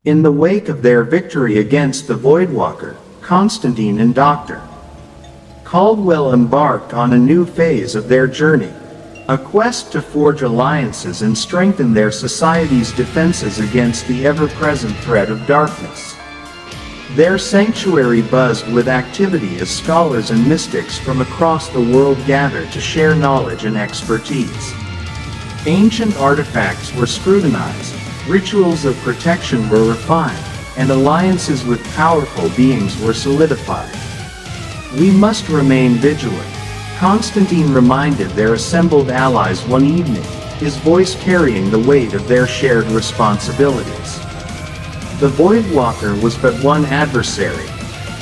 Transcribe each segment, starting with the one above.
In the wake of their victory against the Voidwalker, Constantine and Dr. Caldwell embarked on a new phase of their journey, a quest to forge alliances and strengthen their society's defenses against the ever-present threat of darkness. Their sanctuary buzzed with activity as scholars and mystics from across the world gathered to share knowledge and expertise. Ancient artifacts were scrutinized, rituals of protection were refined, and alliances with powerful beings were solidified. "We must remain vigilant," Constantine reminded their assembled allies one evening, his voice carrying the weight of their shared responsibilities. The Voidwalker was but one adversary.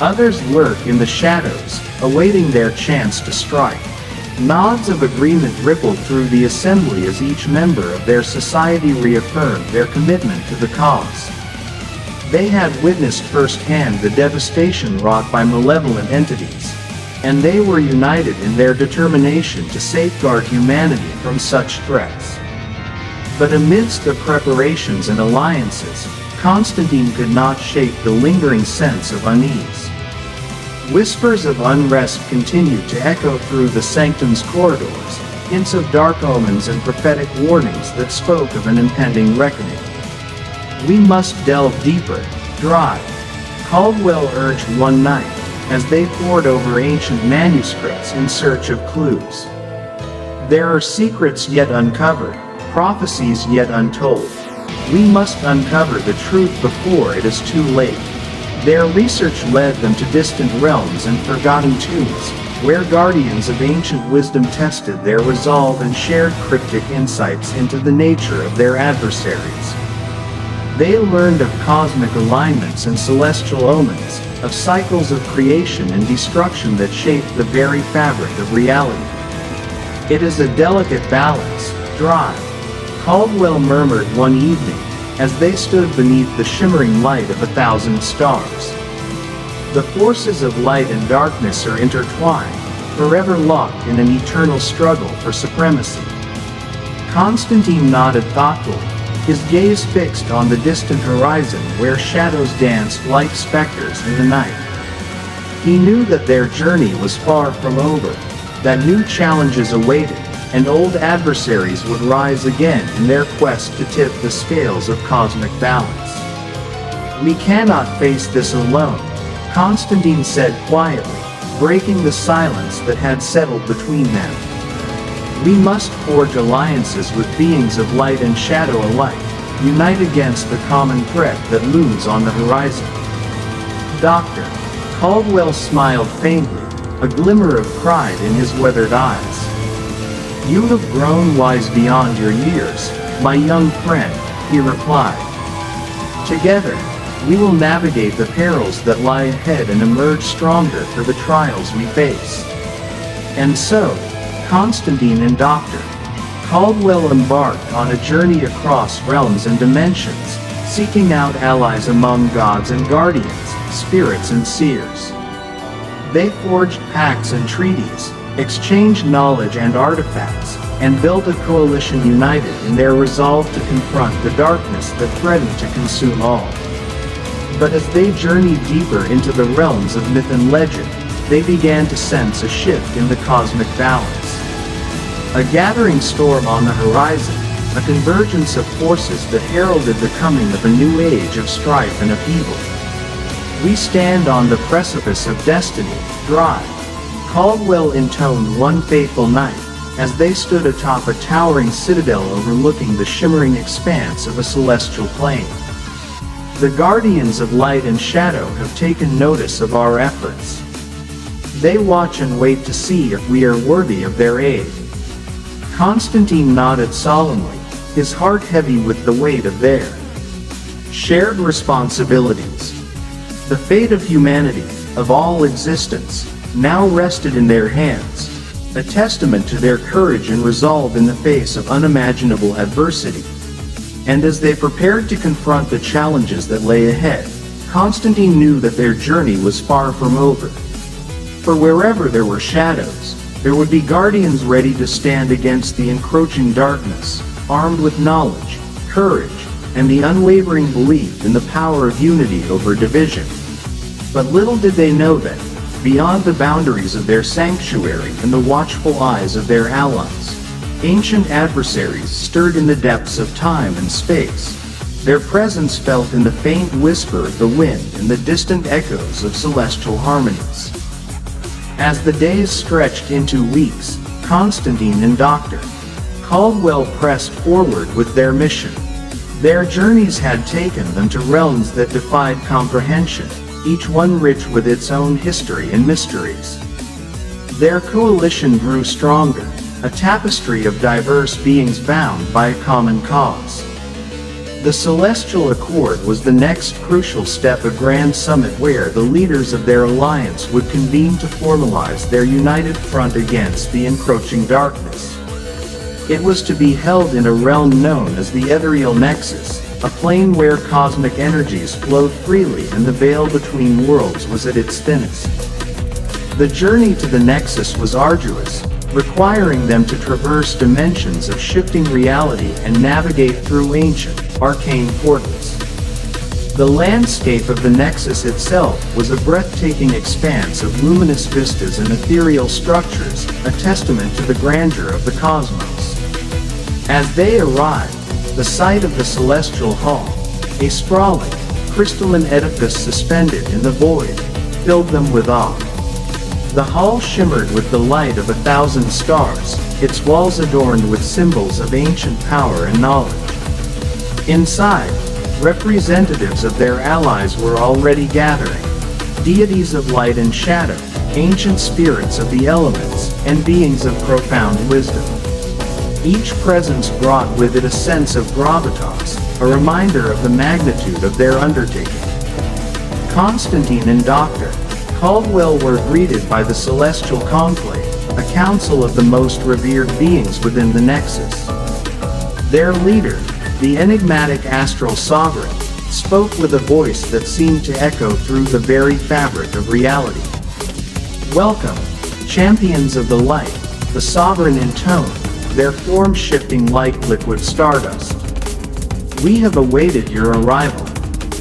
Others lurk in the shadows, awaiting their chance to strike. Nods of agreement rippled through the assembly as each member of their society reaffirmed their commitment to the cause. They had witnessed firsthand the devastation wrought by malevolent entities, and they were united in their determination to safeguard humanity from such threats. But amidst the preparations and alliances, Constantine could not shake the lingering sense of unease. Whispers of unrest continued to echo through the sanctum's corridors, hints of dark omens and prophetic warnings that spoke of an impending reckoning. "We must delve deeper, Dry," Caldwell urged one night, as they pored over ancient manuscripts in search of clues. "There are secrets yet uncovered, prophecies yet untold. We must uncover the truth before it is too late." Their research led them to distant realms and forgotten tombs, where guardians of ancient wisdom tested their resolve and shared cryptic insights into the nature of their adversaries. They learned of cosmic alignments and celestial omens, of cycles of creation and destruction that shape the very fabric of reality. "It is a delicate balance, Dry," Caldwell murmured one evening, as they stood beneath the shimmering light of 1,000 stars. "The forces of light and darkness are intertwined, forever locked in an eternal struggle for supremacy." Constantine nodded thoughtfully, his gaze fixed on the distant horizon where shadows danced like specters in the night. He knew that their journey was far from over, that new challenges awaited, and old adversaries would rise again in their quest to tip the scales of cosmic balance. "We cannot face this alone," Constantine said quietly, breaking the silence that had settled between them. "We must forge alliances with beings of light and shadow alike, unite against the common threat that looms on the horizon." "Doctor," Caldwell smiled faintly, a glimmer of pride in his weathered eyes. "You have grown wise beyond your years, my young friend," he replied. "Together, we will navigate the perils that lie ahead and emerge stronger for the trials we face." And so, Constantine and Dr. Caldwell embarked on a journey across realms and dimensions, seeking out allies among gods and guardians, spirits and seers. They forged pacts and treaties, exchanged knowledge and artifacts, and built a coalition united in their resolve to confront the darkness that threatened to consume all. But as they journeyed deeper into the realms of myth and legend, they began to sense a shift in the cosmic balance. A gathering storm on the horizon, a convergence of forces that heralded the coming of a new age of strife and upheaval. "We stand on the precipice of destiny, Dry," Caldwell intoned one fateful night, as they stood atop a towering citadel overlooking the shimmering expanse of a celestial plain. "The guardians of light and shadow have taken notice of our efforts. They watch and wait to see if we are worthy of their aid." Constantine nodded solemnly, his heart heavy with the weight of their shared responsibilities. The fate of humanity, of all existence, now rested in their hands, a testament to their courage and resolve in the face of unimaginable adversity. And as they prepared to confront the challenges that lay ahead, Constantine knew that their journey was far from over. For wherever there were shadows, there would be guardians ready to stand against the encroaching darkness, armed with knowledge, courage, and the unwavering belief in the power of unity over division. But little did they know that, beyond the boundaries of their sanctuary and the watchful eyes of their allies, ancient adversaries stirred in the depths of time and space, their presence felt in the faint whisper of the wind and the distant echoes of celestial harmonies. As the days stretched into weeks, Constantine and Dr. Caldwell pressed forward with their mission. Their journeys had taken them to realms that defied comprehension, each one rich with its own history and mysteries. Their coalition grew stronger, a tapestry of diverse beings bound by a common cause. The Celestial Accord was the next crucial step, a grand summit where the leaders of their alliance would convene to formalize their united front against the encroaching darkness. It was to be held in a realm known as the Ethereal Nexus, a plane where cosmic energies flowed freely and the veil between worlds was at its thinnest. The journey to the Nexus was arduous, requiring them to traverse dimensions of shifting reality and navigate through ancient, arcane portals. The landscape of the Nexus itself was a breathtaking expanse of luminous vistas and ethereal structures, a testament to the grandeur of the cosmos. As they arrived, the sight of the Celestial Hall, a sprawling, crystalline edifice suspended in the void, filled them with awe. The hall shimmered with the light of 1,000 stars, its walls adorned with symbols of ancient power and knowledge. Inside, representatives of their allies were already gathering, deities of light and shadow, ancient spirits of the elements, and beings of profound wisdom. Each presence brought with it a sense of gravitas, a reminder of the magnitude of their undertaking. Constantine and Dr. Caldwell were greeted by the Celestial Conclave, a council of the most revered beings within the Nexus. Their leader, the enigmatic Astral Sovereign, spoke with a voice that seemed to echo through the very fabric of reality. "Welcome, champions of the light," the Sovereign intoned, their form shifting like liquid stardust. "We have awaited your arrival.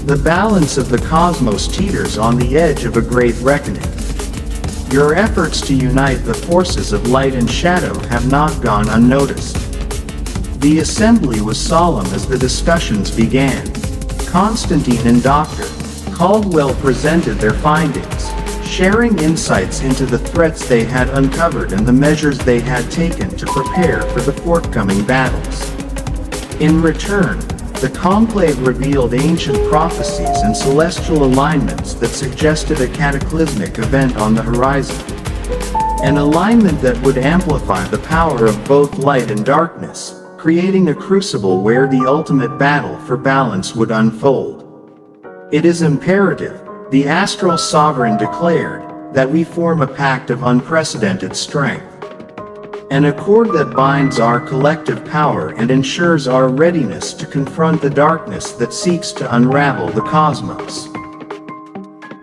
The balance of the cosmos teeters on the edge of a great reckoning. Your efforts to unite the forces of light and shadow have not gone unnoticed." The assembly was solemn as the discussions began. Constantine and Dr. Caldwell presented their findings, sharing insights into the threats they had uncovered and the measures they had taken to prepare for the forthcoming battles. In return, the conclave revealed ancient prophecies and celestial alignments that suggested a cataclysmic event on the horizon. An alignment that would amplify the power of both light and darkness, creating a crucible where the ultimate battle for balance would unfold. "It is imperative," the Astral Sovereign declared, "that we form a pact of unprecedented strength. An accord that binds our collective power and ensures our readiness to confront the darkness that seeks to unravel the cosmos."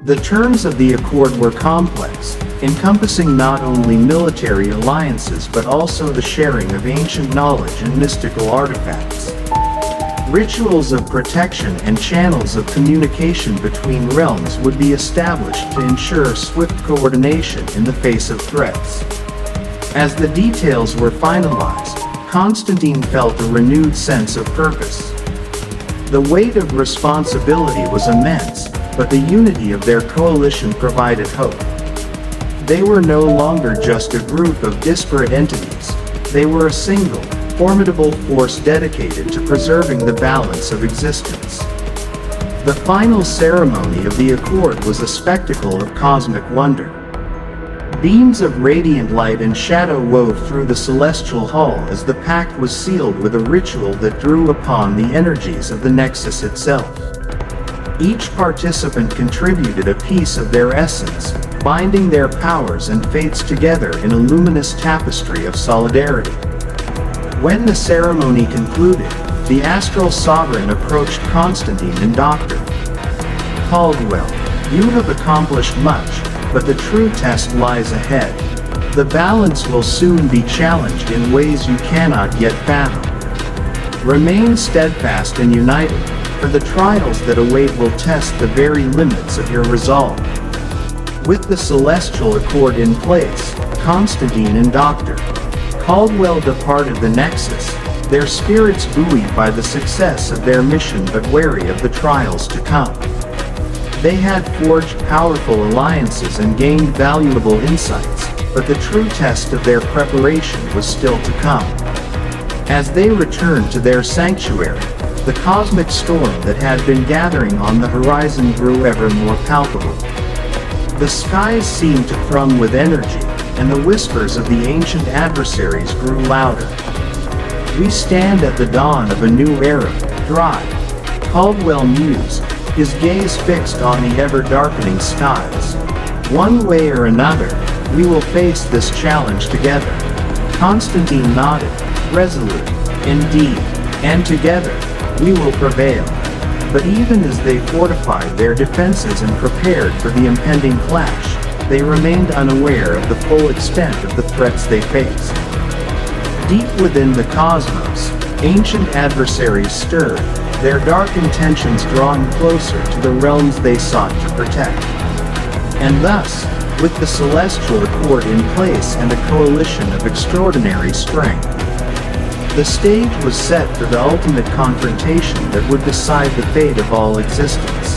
The terms of the accord were complex, encompassing not only military alliances but also the sharing of ancient knowledge and mystical artifacts. Rituals of protection and channels of communication between realms would be established to ensure swift coordination in the face of threats. As the details were finalized, Constantine felt a renewed sense of purpose. The weight of responsibility was immense, but the unity of their coalition provided hope. They were no longer just a group of disparate entities, they were a single, formidable force dedicated to preserving the balance of existence. The final ceremony of the accord was a spectacle of cosmic wonder. Beams of radiant light and shadow wove through the celestial hall as the pact was sealed with a ritual that drew upon the energies of the Nexus itself. Each participant contributed a piece of their essence, binding their powers and fates together in a luminous tapestry of solidarity. When the ceremony concluded, the Astral Sovereign approached Constantine and Dr. Caldwell. "You have accomplished much, but the true test lies ahead. The balance will soon be challenged in ways you cannot yet fathom. Remain steadfast and united, for the trials that await will test the very limits of your resolve. With the celestial accord in place, Constantine and Dr. Caldwell departed the Nexus, their spirits buoyed by the success of their mission but wary of the trials to come. They had forged powerful alliances and gained valuable insights, but the true test of their preparation was still to come. As they returned to their sanctuary, the cosmic storm that had been gathering on the horizon grew ever more palpable. The skies seemed to thrum with energy, and the whispers of the ancient adversaries grew louder. "We stand at the dawn of a new era," Caldwell mused, his gaze fixed on the ever-darkening skies. "One way or another, we will face this challenge together." Constantine nodded, resolute, "Indeed, and together, we will prevail." But even as they fortified their defenses and prepared for the impending clash, they remained unaware of the full extent of the threats they faced. Deep within the cosmos, ancient adversaries stirred, their dark intentions drawing closer to the realms they sought to protect. And thus, with the celestial accord in place and a coalition of extraordinary strength, the stage was set for the ultimate confrontation that would decide the fate of all existence.